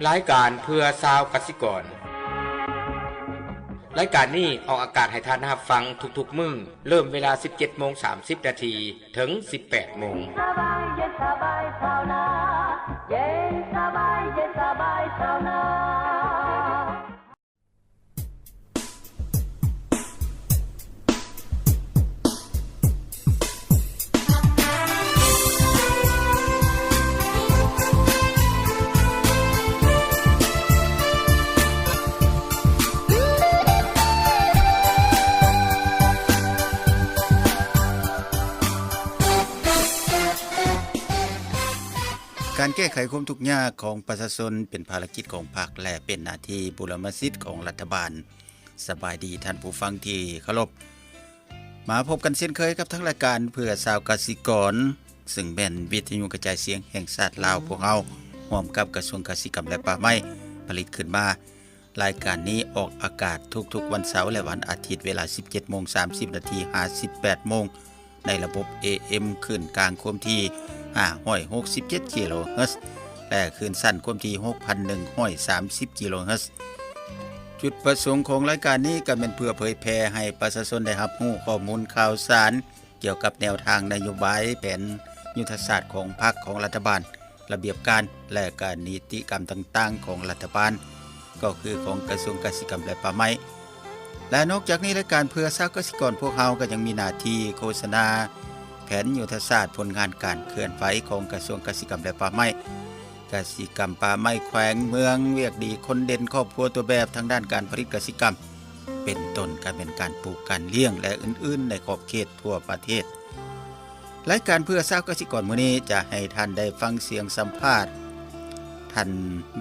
รายการเพื่อชาวกสิกรรายการนี้ออกอากาศให้ท่านรับฟังทุกๆมื้อเริ่มเวลา 17:30 นาทีถึง 18 โมงการแก้ไขความทุกข์ยากของประชาชนเป็นภารกิจของภาคและเป็นหน้าที่บุรณสิทธิ์ของรัฐบาลสบายดีท่านผู้ฟังที่เคารพมาพบกันเช่นเคยกับทั้งรายการเพื่อชาวกสิกรซึ่งแม่นวิทยุกระจายเสียงแห่งชาติลาวพวกเราร่วมกับกระทรวงเกษตรกรรมและป่าไม้ผลิตขึ้นมารายการนี้ออกอากาศทุกๆวันเสาร์และวันอาทิตย์เวลา 17:30 นาที 58 โมงในระบบ AM ขึ้นกลางความถี่567 กิโลเฮิรตซ์และคืนสั้นความถี่ 6,130 กิโลเฮิรตซ์จุดประสงค์ของรายการนี้ก็เป็นเพื่อเผยแพร่ให้ประชาชนได้รับรู้ข้อมูลข่าวสารเกี่ยวกับแนวทางนโยบายแผนยุทธศาสตร์ของพรรคของรัฐบาลระเบียบการและการนิติกรรมต่างๆของรัฐบาลก็คือของกระทรวงเกษตรกรรมและป่าไม้และนอกจากนี้รายการเพื่อชาวเกษตรกรพวกเราก็ยังมีหน้าที่โฆษณาแผนยุทธศาสตร์ผลงานการเคลื่อนไหวของกระทรวงเกษตรกรรมและป่าไม้กสิกรรมป่าไม้แขวงเมืองเวียกดีคนเด่นครอบครัวตัวแบบทางด้านการผลิตกสิกรรมเป็นต้นการเป็นการปลูกการเลี้ยงและอื่นๆในขอบเขตทั่วประเทศรายการเพื่อชาวเกษตรกรมื้อนี้จะให้ท่านได้ฟังเสียงสัมภาษณ์ท่าน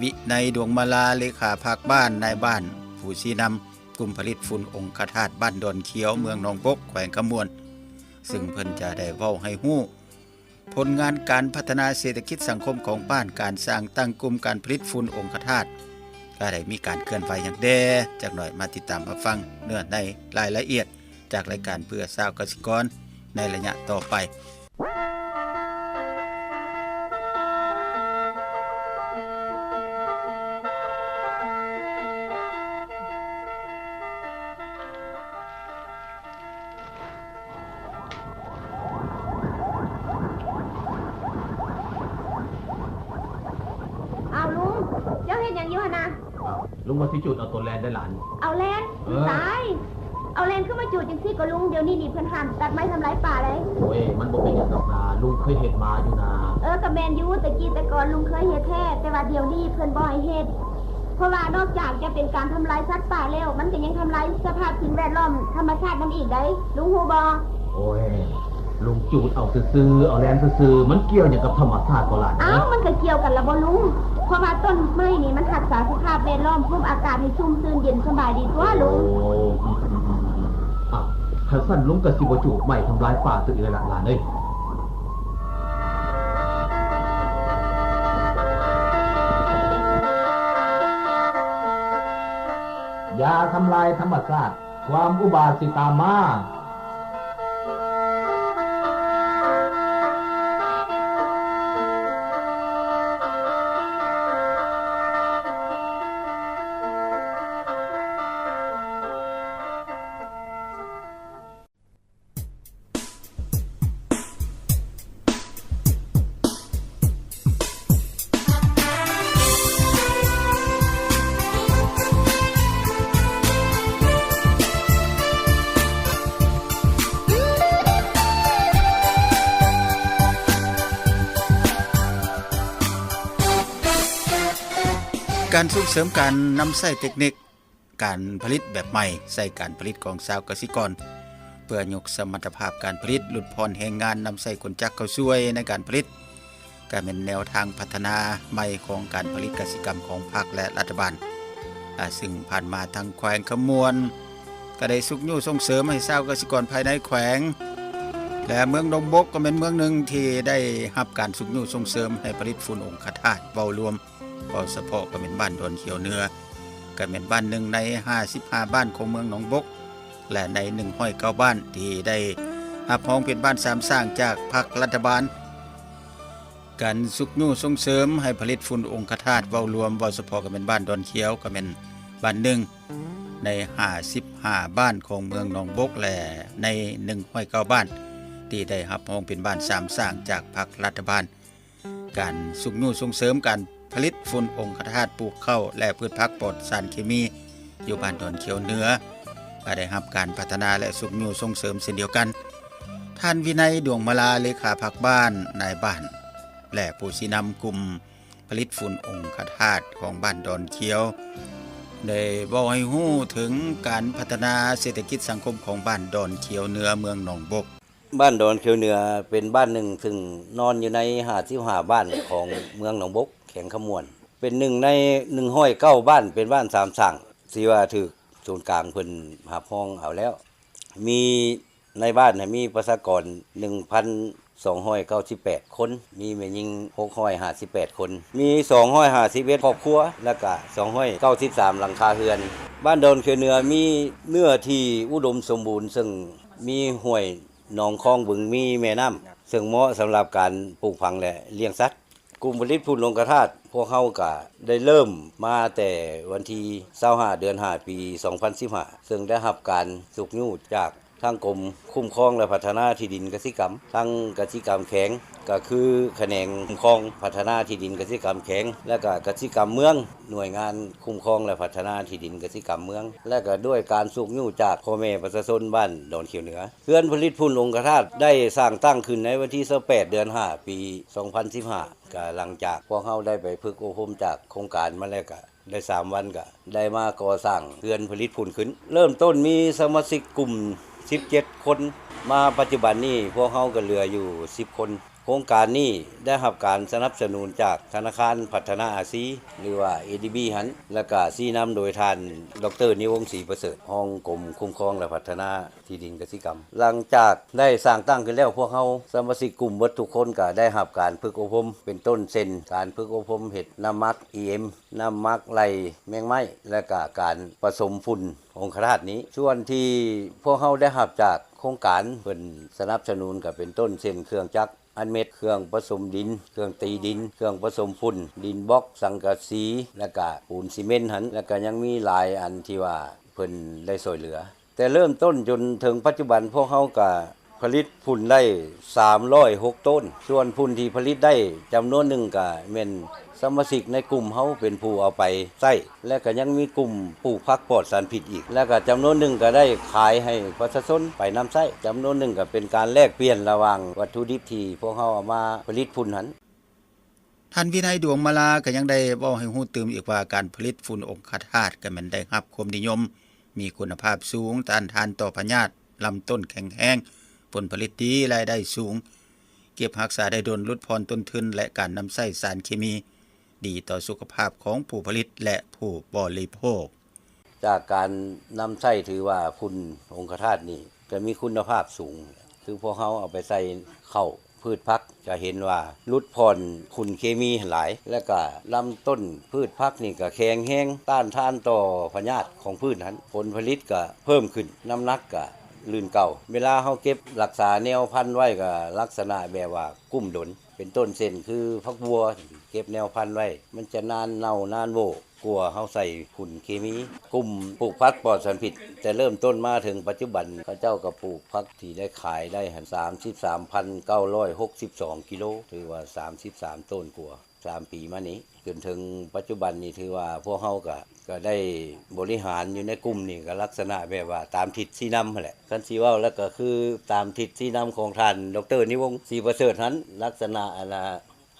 วินัยดวงมาลาเลขาภาคบ้านนายบ้านผู้ชี้นำกลุ่มผลิตฝุ่นองคธาตุบ้านดอนเขียวเมืองหนองบกแขวงขมวนซึ่งเพิ่นจะได้เว้าให้ฮู้ผลงานการพัฒนาเศรษฐกิจสังคมของบ้านการสร้างตั้งกลุ่มการผลิตฝุ่นองคธาตุก็ได้มีการเคลื่อนไหวอย่างแดจากหน่อยมาติดตามมาฟังเนื้อในรายละเอียดจากรายการเพื่อชาวเกษตรกรในระยะต่อไปลุงว่าสิจุดเอาตัวแลนได้หลานเอาแลนตายเอาแลนขึ้นมาจุดจังซี่ก็ลุงเดี๋ยวนี้นี่เพิ่นห้ามตัดไม้ทำลายป่าเลยโอ้ยมันบ่เป็นหยังดอกนาลุงเคยเฮ็ดมาอยู่นาก็แม่นอยู่แต่กี้แต่ก่อนลุงเคยเฮ็ดแท้แต่ว่าเดี๋ยวนี้เพิ่นบ่ให้เฮ็ดเพราะว่านอกจากจะเป็นการทำลายสัตว์ป่าแล้วมันก็ยังทำลายสภาพสิ่งแวดล้อมธรรมชาตินำอีกได้ลุงฮู้บ่โอ้ยลุงจุดเอาซื่อๆเอาแลนซื่อๆมันเกี่ยวหยังกับธรรมชาติบ่ล่ะมันก็เกี่ยวกันล่ะบ่ลุงเพราะว่าต้นไม้นี่มันรักษาสภาพแวดล้อมภูมิอากาศให้ชุ่มชื้นเย็นสบายดีตัวลุงถ้าสั่นลุงก็สิบ่จุดไม้ทำลายป่าตึกเลยล่ะหลานเอ้ยอย่าทำลายธรรมชาติความอุบาทสิตามมาการส่งเสริมการนำใช้เทคนิคการผลิตแบบใหม่ใส่การผลิตของชาวเกษตรกรเพื่อยกสมรรถภาพการผลิตลดพรแรงงานนำใช้คนจักรเข้าช่วยในการผลิตการเป็นแนวทางพัฒนาใหม่ของการผลิตเกษตรกรรมของภาคและรัฐบาลซึ่งผ่านมาทางแขวงขมวนก็ได้สุกยู่ส่งเสริมให้ชาวเกษตรกรภายในแขวงและเมืองดงบกก็เป็นเมืองหนึ่งที่ได้รับการสุกยู่ส่งเสริมให้ผลิตฝุ่นองคธาตุเบารวมเฉพาะก็เป็นบ้านดอนเขียวเหนือก็เป็นบ้านหนึ่งใน55บ้านของเมืองหนองบกและใน109บ้านที่ได้รับรองเป็นบ้านสามสร้างจากพรรครัฐบาล การสุกยู่ส่งเสริมให้ผลิตฝุ่นองคธาตุเว้ารวมเว้าเฉพาะก็เป็นบ้านดอนเขียวก็เป็นบ้านหนึ่งใน55บ้านของเมืองหนองบกและใน109บ้านที่ได้รับรองเป็นบ้านสามสร้างจากภาครัฐบาลการสุกยู่ส่งเสริมการผลิตฝุ่นองคธาตุปลูกข้าวและพืชผักปลอดสารเคมีอยู่บ้านดอนเขียวเหนือก็ได้รับการพัฒนาและสุกยู่ส่งเสริมเช่นเดียวกันท่านวินัยดวงมาลาเลขาภาคบ้านนายบ้านและผู้สินำกลุ่มผลิตฝุ่นองคธาตุของบ้านดอนเขียวได้บอกให้ฮู้ถึงการพัฒนาเศรษฐกิจสังคมของบ้านดอนเขียวเหนือเมืองหนองบกบ้านดอนเขียวเหนือเป็นบ้านหนึ่งซึ่งนอนอยู่ใน55บ้านของเมืองหนองบกแขวงขมวนเป็นหนึ่งใน109บ้านเป็นบ้านสามสร้างที่ว่าถูกศูนย์กลางเพิ่นหาห้องเอาแล้วมีในบ้านมีประชากร 1,298 คนมีแม่หญิง658คนมี251ครอบครัวแล้วก็293หลังคาเรือนบ้านดอนเขียวเหนือมีเนื้อที่อุดมสมบูรณ์ซึ่งมีห้วยหนองคลองบึงมีแม่น้ำซึ่งเหมาะสำหรับการปลูกฝังและเลี้ยงสัตว์กลุ่มผลิตฝุ่นองคธาตุพวกเฮาก็ได้เริ่มมาแต่วันที่25เดือน5ปี2015ซึ่งได้รับการสุกยู่จากทางกรมคุ้มครองและพัฒนาที่ดินเกษตรกรรมทางเกษตรกรรมแข็งก็คือแขนงคุ้มครองพัฒนาที่ดินเกษตรกรรมแข็งและก็เกษตรกรรมเมืองหน่วยงานคุ้มครองและพัฒนาที่ดินเกษตรกรรมเมืองและก็ด้วยการสุกยู่จากพ่อแม่ประชาชนบ้านดอนเขียวเหนือเพื่อนผลิตฝุ่นองคธาตุได้สร้างตั้งขึ้นในวันที่28เดือน5ปี2015ก็หลังจากพวกเฮาได้ไปฝึกอบรมจากโครงการมาแล้วก็ได้3วันก็ได้มาก่อสร้างเพื่อนผลิตฝุ่นขึ้นเริ่มต้นมีสมาชิกกลุ่ม17คนมาปัจจุบันนี้พวกเฮาก็เหลืออยู่10คนโครงการนี้ได้รับการสนับสนุนจากธนาคารพัฒนาอาซีหรือว่า ADB หันและก็ชี้นำโดยท่านดร.นิวงศ์ศรีประเสริฐห้องกรมคุ้มครองและพัฒนาที่ดินเกษตรกรรมหลังจากได้สร้างตั้งขึ้นแล้วพวกเฮาสมาชิกกลุ่มเบิดทุกคนก็ได้รับการฝึกอบรมเป็นต้นเช่นการฝึกอบรมเฮ็ดน้ำหมัก EM น้ำหมักไล่แมงไม้และก็การผสมฝุ่นองคธาตุนี้ส่วนที่พวกเฮาได้รับจากโครงการเพิ่นสนับสนุนก็เป็นต้นเช่นเครื่องจักรอันเม็ดเครื่องผสมดินเครื่องตีดินเครื่องผสมฝุ่นดินบล็อกสังกะสีแล้วก็ปูนซีเมนต์หันแล้วก็ยังมีหลายอันที่ว่าเพิ่นได้ช่วยเหลือแต่เริ่มต้นจนถึงปัจจุบันพวกเฮาก็ผลิตฝุ่นได้306ต้นส่วนฝุ่นที่ผลิตได้จำนวนหนึ่งก็แม่นสมาชิกในกลุ่มเฮาเป็นผู้เอาไปใช้และก็ยังมีกลุ่มปลูกผักปลอดสารพิษอีกและก็จำนวนหนึ่งก็ได้ขายให้ประชาชนไปนำใช้จำนวนหนึ่งก็เป็นการแลกเปลี่ยนระหว่างวัตถุดิบที่พวกเฮาเอามาผลิตฝุ่นหันท่านวินัยดวงมาลาก็ยังได้เว้าให้ฮู้ตื่มอีกว่าการผลิตฝุ่นองคธาตุก็แม่นได้รับความนิยมมีคุณภาพสูงต้านทานต่อพยาธิลำต้นแข็งแรงผลผลิตดีรายได้สูงเก็บรักษาได้ดนลดพรต้นทุนและการนำใช้สารเคมีดีต่อสุขภาพของผู้ผลิตและผู้บริโภคจากการนำใช้ถือว่าฝุ่นองคธาตุนี่ก็มีคุณภาพสูงคือพวกเฮาเอาไปใส่ข้าวพืชผักจะเห็นว่าลดพรคุณเคมีหลายและก็ลำต้นพืชผักนี่ก็แข็งแรงต้านทานต่อพยาธิของพืชนั้นผลผลิตก็เพิ่มขึ้นน้ำหนักก็ลื่นเก่าเวลาเฮาเก็บรักษาแนวพันธุ์ไว้ก็ลักษณะแบบว่ากุ้มดนเป็นต้นเส้นคือผักบัวเก็บแนวพันธุ์ไว้มันจะนานเน่านานโวกลัวเฮาใส่ฝุ่นเคมีกลุ่มปลูกผักปลอดสารพิษแต่เริ่มต้นมาถึงปัจจุบันเขาเจ้าก็ปลูกผักที่ได้ขายได้หัน 33,962 กิโลถือว่า33ต้นกว่า3ปีมานี้จนถึงปัจจุบันนี้ถือว่าพวกเฮาก็ได้บริหารอยู่ในกลุ่มนี่ก็ลักษณะแบบว่าตามทิศชี้นำนั่นแหละคันสิเว้าแล้วก็คือตามทิศชี้นำของท่านดร.นิวงศ์ศรีประเสริฐนั้นลักษณะ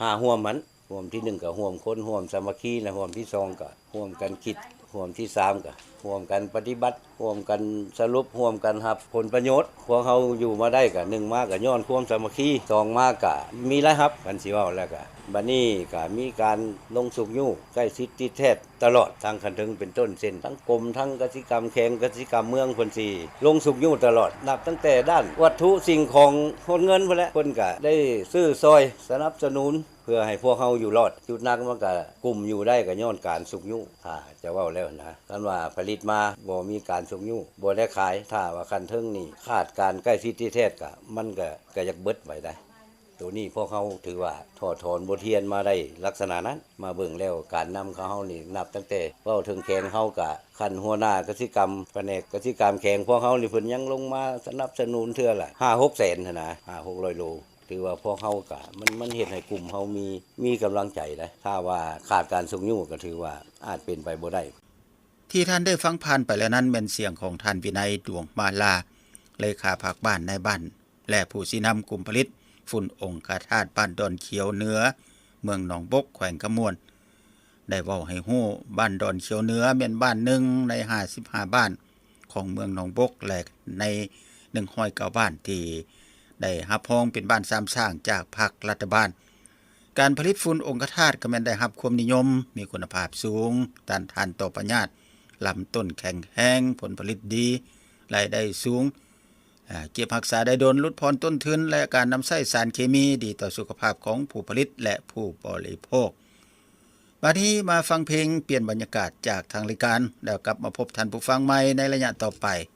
5ร่วมมันร่วมที่1ก็ร่วมคนร่วมสามัคคีและร่วมที่2ก็ร่วมกันคิดร่วมที่3ก็ร่วมกันปฏิบัติร่วมกันสรุปร่วมกันรับผลประโยชน์พวกเฮาอยู่มาได้ก็1มาก็ย้อนความสามัคคี2มาก็มีรายรับกันสิเว้าแล้วก็บัดนี้ก็มีการลงสุกยู่ใกล้ชิดติดแท้ตลอดทางคันถึงเป็นต้นเส้นทั้งกรมทั้งกสิกรรมแข็งกสิกรรมเมืองเพิ่นสิลงสุกยู่ตลอดนับตั้งแต่ด้านวัตถุสิ่งของคนเงินพุ่นแหละเพิ่นก็ได้ซื้อซอยสนับสนุนเพื่อให้พวกเฮาอยู่รอดจุดนักมันก็กลุ่มอยู่ได้ก็ย้อนการสุกยู่ถ้าจะเว้าแล้วนะกันว่าผลิตมาบ่มีการสุกยู่บ่ได้ขายถ้าว่าคันถึงนี่ขาดการใกล้ชิดติดแท้ก็มันก็อยากเบิดไว้ได้ ตัวนี้พวกเขาถือว่าถอดถอนบทเรียนมาได้ลักษณะนั้นมาเบิ่งแล้วการนำเขาเฮานี่นับตั้งแต่เว้าถึงแขงเฮากะคันหัวหน้ากสิกรรมแผนกกสิกรรมแขงพวกเฮานี่เพิ่นยังลงมาสนับสนุนเทื่อละ 5-6 แสนหั่นนะ 5-600 โลถือว่าพวกเฮากะมันเฮ็ดให้กลุ่มเฮามีกำลังใจนะถ้าว่าขาดการส่งยู่ก็ถือว่าอาจเป็นไปบ่ได้ที่ท่านได้ฟังผ่านไปแล้วนั้นเป็นเสียงของท่านวินัยดวงมาลาเลขาภาคบ้านในบ้านและผู้สินำกลุ่มผลิตฝุ่นองค์ธาตุบ้านดอนเขียวเหนือเมืองหนองบกแขวงกระมวลได้เว้าให้ฮู้บ้านดอนเขียวเหนือเป็นบ้านหนึ่งใน55บ้านของเมืองหนองบกและใน109บ้านที่ได้รับรองเป็นบ้านสามสร้างจากภาครัฐบาลการผลิตฝุ่นองค์ธาตุก็แม่นได้รับความนิยมมีคุณภาพสูงต้านทานต่อพยาธิลำต้นแข็งแรงผลผลิตดีรายได้สูงเก็บรักษาได้โดนลดพรต้นทุนและการนำใช้สารเคมีดีต่อสุขภาพของผู้ผลิตและผู้บริโภคบัดนี้มาฟังเพลงเปลี่ยนบรรยากาศจากทางรายการแล้วกลับมาพบท่านผู้ฟังใหม่ในระยะต่อไปเ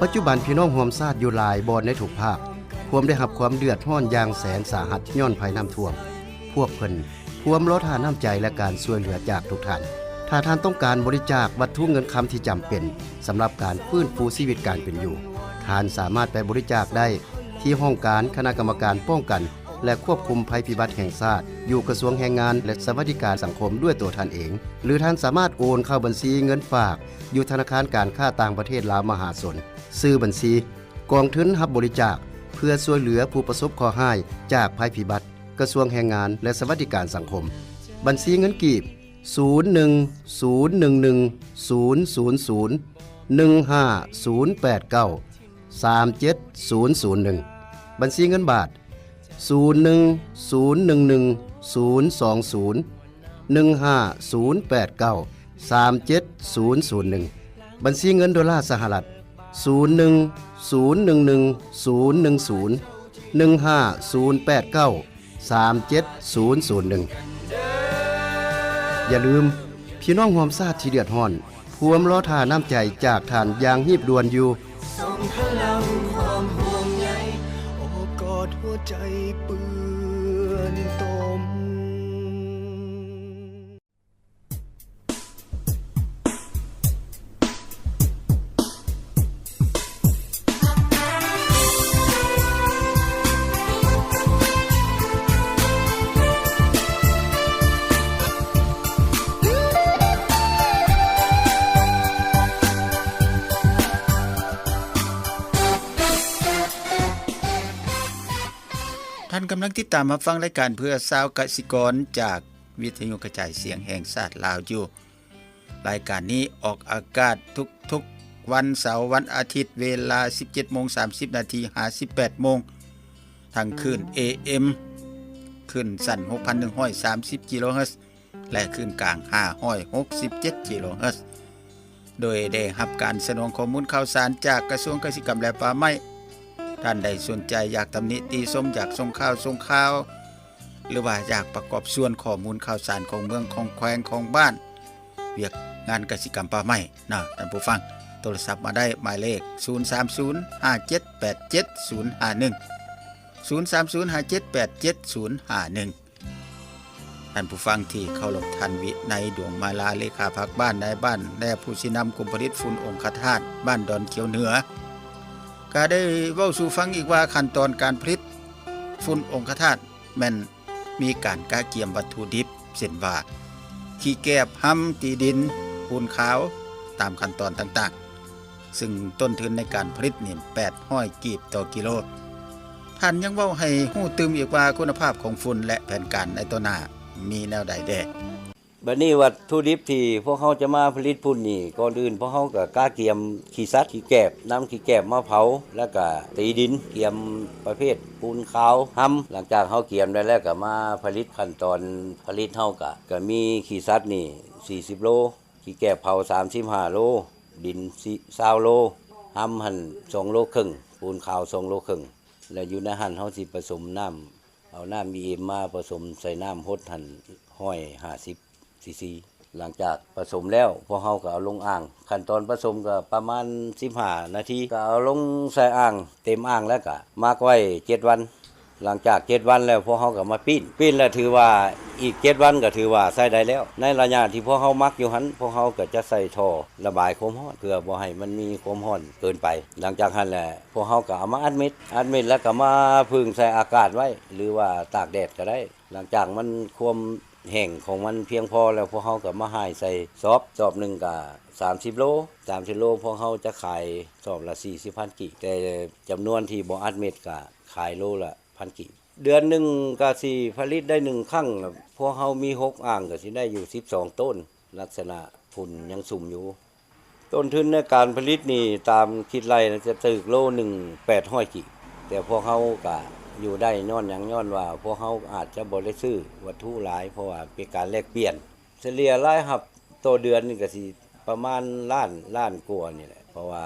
ปัจจุบันพี่น้องร่วมชาติอยู่หลายบ่อนในทุกภาคพวมได้รับความเดือดร้อนอย่างแสนสาหัสย้อนภัยน้ำท่วมพวกเพิ่นพวมลดหาน้ำใจและการช่วยเหลือจากทุกท่านถ้าท่านต้องการบริจาควัตถุเงินคำที่จำเป็นสำหรับการฟื้นฟูชีวิตการเป็นอยู่ท่านสามารถไปบริจาคได้ที่ห้องการคณะกรรมการป้องกันและควบคุมภัยพิบัติแห่งชาติอยู่กระทรวงแรงงานและสวัสดิการสังคมด้วยตัวท่านเองหรือท่านสามารถโอนเข้าบัญชีเงินฝากอยู่ธนาคารการค้าต่างประเทศลาวมหาชนชื่อบัญชีกองทุนรับบริจาคเพื่อช่วยเหลือผู้ประสบข้อร้ายจากภัยพิบัติกระทรวงแรงงานและสวัสดิการสังคมบัญชีเงินกีบ0101001508937001บัญชีเงินบาท0101001508937001บัญชีเงินดอลลาร์สหรัฐ0101001508937001อย่าลืมพี่น้องร่วมชาติที่เดือดร้อนพวมรอท่าน้ำใจจากท่านอย่างหีบด่วนอยู่ส่งพลังความห่วงใยโอบกอดหัวใจเปื้อนตมท่านกำลังติดตามมาฟังรายการเพื่อชาวกสิกรจากวิทยุกระจายเสียงแห่งชาติลาวอยู่รายการนี้ออกอากาศทุกวันเสาร์วันอาทิตย์เวลา 17:30 น. หา 18:00 น. ทางคลื่น AM คลื่นสั้น 6,130 กิโลเฮิรตซ์และคลื่นกลาง 567 กิโลเฮิรตซ์โดยได้รับการสนองข้อมูลข่าวสารจากกระทรวงเกษตรกรรมและป่าไม้ท่านใดสนใจอยากตำหนิติชมอยากส่งข่าวหรือว่าอยากประกอบส่วนข้อมูลข่าวสารของเมืองของแขวงของบ้านเวียกงานกสิกรรมป่าไม้นะท่านผู้ฟังโทรศัพท์มาได้หมายเลข030578051 030578051ท่านผู้ฟังที่เคารพท่านวินัยดวงมาลาเลขาพักบ้านนายบ้านและผู้ชี้นำกลุ่มผลิตฝุ่นองคธาตุบ้านดอนเขียวเหนือก็ได้เว้าสู่ฟังอีกว่าขั้นตอนการผลิตฝุ่นองคธาตุแม่นมีการกะเกียมวัตถุดิบเช่นว่าขี้แกบหำตีดินปูนขาวตามขั้นตอนต่างๆซึ่งต้นทุนในการผลิตนี่800กีบต่อกิโลท่านยังเว้าให้ฮู้ตื่มอีกว่าคุณภาพของฝุ่นและแผนการในต่อหน้ามีแนวใดแด่บัดนี้วัตถุดิบที่พวกเขาจะมาผลิตพุ่นนี่ก่อนอื่นพวกเขาก็กะเกียมขี้สัตว์ขี้แกบนำขี้แกบมาเผาแล้วก็ตีดินเกียมประเภทปูนขาวหำหลังจากเฮาเกียมได้แล้วก็มาผลิตขั้นตอนผลิตเฮาก็มีขี้สัตว์นี่40โลขี้แกบเผา35โลดิน20โลหำหั่น2โลครึ่งปูนขาว2โลครึ่งแล้วอยู่ในหั่นเฮาสิผสมน้ำเอาน้ำ EM มาผสมใส่น้ำฮดหั่น150 ซีซีหลังจากผสมแล้วพวกเฮาก็เอาลงอ่างขั้นตอนผสมก็ประมาณ15นาทีก็เอาลงใส่อ่างเต็มอ่างแล้วก็มักไว้7วันหลังจาก7วันแล้วพวกเฮาก็มาปิ้นแล้วถือว่าอีก7วันก็ถือว่าใส่ได้แล้วในระยะที่พวกเฮามักอยู่หั่นพวกเฮาก็จะใส่ท่อระบายความร้อนเพื่อบ่ให้มันมีความร้อนเกินไปหลังจากนั้นแหละพวกเฮาก็เอามาอัดเม็ดแล้วก็มาพึ่งใส่อากาศไว้หรือว่าตากแดดก็ได้หลังจากมันความแห้งของมันเพียงพอแล้วพวกเฮาก็มาให้ใส่ซอบนึงก็30โลพวกเฮาจะขายซอบละ 40,000 กิแต่จำนวนที่บ่อัดเม็ดก็ขายโลละ 1,000 กิเดือนนึงก็สิผลิตได้1ครั้งพวกเฮามี6อ่างก็สิได้อยู่12ต้นลักษณะฝุ่นยังสุ่มอยู่ต้นทุนในการผลิตนี่ตามคิดไร่จะตึกโลนึง800 กิแต่พวกเฮาก็อยู่ได้ย้อนว่าพวกเฮาอาจจะบ่ได้ซื้อวัตถุหลายเพราะว่าเป็นการแลกเปลี่ยนเฉลี่ยรายรับต่อเดือนนี่ก็สิประมาณล้านกว่านี่แหละเพราะว่า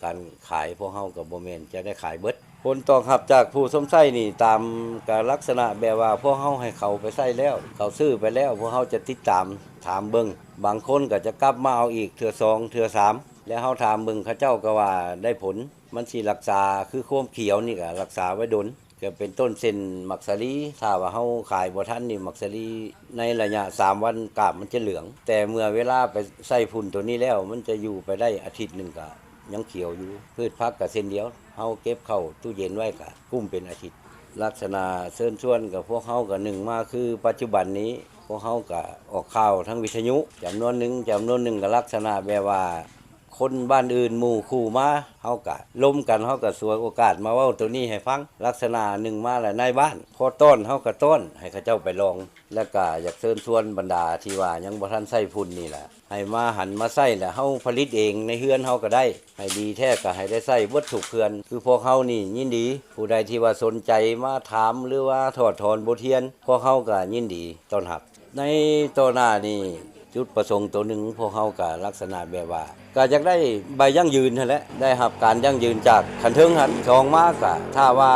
การขายพวกเฮาก็บ่แม่นจะได้ขายเบิดผลตอบรับจากผู้สมใช้นี่ตามการลักษณะแบบว่าพวกเฮาให้เขาไปใช้แล้วเขาซื้อไปแล้วพวกเฮาจะติดตามถามเบิ่งบางคนก็จะกลับมาเอาอีกเทื่อ2เทื่อ3แล้วเฮาถามเบิ่งเขาเจ้าก็ว่าได้ผล มันสิรักษาคือโคมเขียวนี่ก็รักษาไว้ดนก็เป็นต้นเส้นมักสลีถ้าว่าเฮาขายบ่ทันนี่มักสลีในระยะ3วันกาบมันจะเหลืองแต่เมื่อเวลาไปใส่ฝุ่นตัวนี้แล้วมันจะอยู่ไปได้อาทิตย์นึงก็ยังเขียวอยู่พืชผักก็เส้นเดียวเฮาเก็บเข้าตู้เย็นไว้ก็กุ้มเป็นอาทิตย์ลักษณะเชิญชวนกับพวกเฮาก็1มาคือปัจจุบันนี้พวกเฮาก็ออกข่าวทั้งวิทยุจำนวนหนึ่งก็ลักษณะแบบว่าคนบ้านอื่นหมู่คู่มาเฮาก็ล้มกันเฮาก็สวยโอกาสมาเว้าตัวนี้ให้ฟังลักษณะหนึ่งมาแล้วในบ้านพอต้อนเฮาก็ต้อนให้เขาเจ้าไปลองแล้วก็อยากเชิญชวนบรรดาที่ว่ายังบ่ทันใช้ฝุ่นนี่แหละให้มาหันมาใช้แล้วเฮาผลิตเองในเฮือนเฮาก็ได้ให้ดีแท้ก็ให้ได้ใช้เบิดทุกเฮือนคือพวกเฮานี่ยินดีผู้ใดที่ว่าสนใจมาถามหรือว่าถอดถอนบทเรียนพวกเฮาก็ยินดีต้อนรับในต่อหน้านี่จุดประสงค์ตัวหนึ่งพวกเฮาก็ลักษณะแบบว่าก็อยากได้ใบยั่งยืนนั่นแหละได้รับการยั่งยืนจากคันเทิงหันสองมากก็ถ้าว่า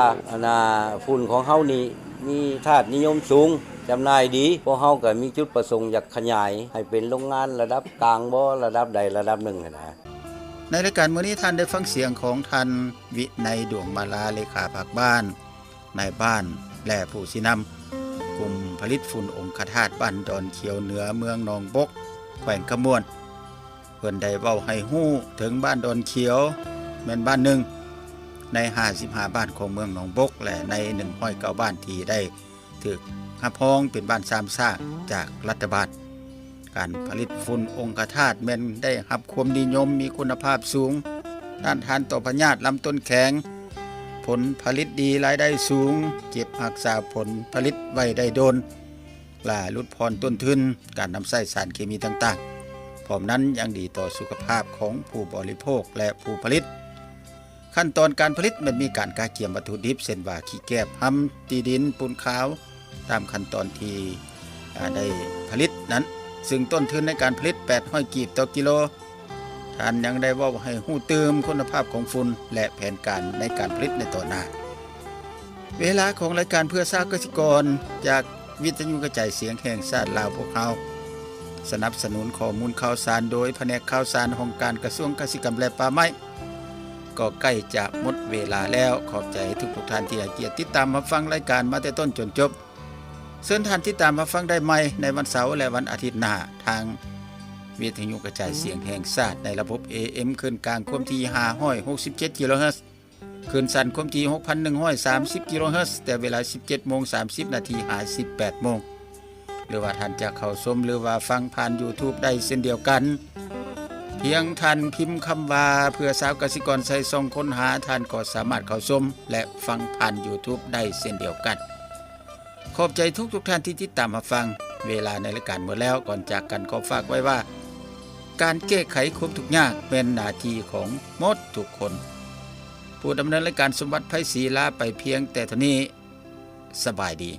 ฝุ่นของเฮานี่มีธาตุนิยมสูงจำหน่ายดีพวกเฮาก็มีจุดประสงค์อยากขยายให้เป็นโรงงานระดับกลางบ่ระดับใดระดับหนึ่งนะในรายการมื้อนี้ท่านได้ฟังเสียงของท่านวินัยดวงมาลาเลขาภาคบ้านนายบ้านและผู้สินำกลุ่มผลิตฝุ่นองคธาตุบ้านดอนเขียวเหนือเมืองหนองบกแขวงขมวนเพิ่นได้เว้าให้ฮู้ถึงบ้านดอนเขียวแม่นบ้านหนึ่งใน55บ้านของเมืองหนองบกและใน109บ้านที่ได้ถูกรับรองเป็นบ้าน3ซากจากรัฐบาลการผลิตฝุ่นองคธาตุแม่นได้รับความนิยมมีคุณภาพสูงต้านทานต่อพยาธิลำต้นแข็งผลผลิตดีรายได้สูงเก็บรักษาผลผลิตไว้ได้โดนและลดพรต้นทุนการนำใช้สารเคมีต่างๆพร้อมนั้นยังดีต่อสุขภาพของผู้บริโภคและผู้ผลิตขั้นตอนการผลิตมันมีการกาเกี่ยมวัตถุดิบเช่นว่าขี้แกบหำตีดินปูนขาวตามขั้นตอนที่ได้ผลิตนั้นซึ่งต้นทุนในการผลิต800กีบต่อกิโลท่านยังได้เว้าให้ฮู้ตื่มคุณภาพของฝุ่นและแผนการในการผลิตในต่อหน้าเวลาของรายการเพื่อสร้างเกษตรกรจากวิทยุกระจายเสียงแห่งชาติลาวพวกเราสนับสนุนข้อมูลข่าวสารโดยแผนกข่าวสารของการกระทรวงเกษตรกรรมและป่าไม้ก็ใกล้จะหมดเวลาแล้วขอบใจทุกท่านที่ให้เกียรติติดตามมาฟังรายการมาแต่ต้นจนจบเชิญท่านติดตามมาฟังได้ใหม่ในวันเสาร์และวันอาทิตย์หน้าทางวิทยุกระจายเสียงแห่งชาติในระบบ AM คลื่นกลางความถี่567 กิโลเฮิรตซ์คลื่นสั้นความถี่ 6,130 กิโลเฮิรตซ์แต่เวลา 17:30 นาที58โมงหรือว่าท่านจะเข้าชมหรือว่าฟังผ่าน YouTube ได้เช่นเดียวกันเพียงท่านพิมพ์คำว่าเพื่อสาวกสิกรใส่ส่องค้นหาท่านก็สามารถเข้าชมและฟังผ่าน YouTube ได้เช่นเดียวกันขอบใจทุกท่านที่ติดตามมาฟังเวลาในรายการหมดแล้วก่อนจากกันขอฝากไว้ว่าการแก้ไขความทุกข์ยากเป็นหน้าที่ของหมดทุกคนผู้ดำเนินรายการสมบัติไพศรีลาไปเพียงแต่เท่านี้สบายดี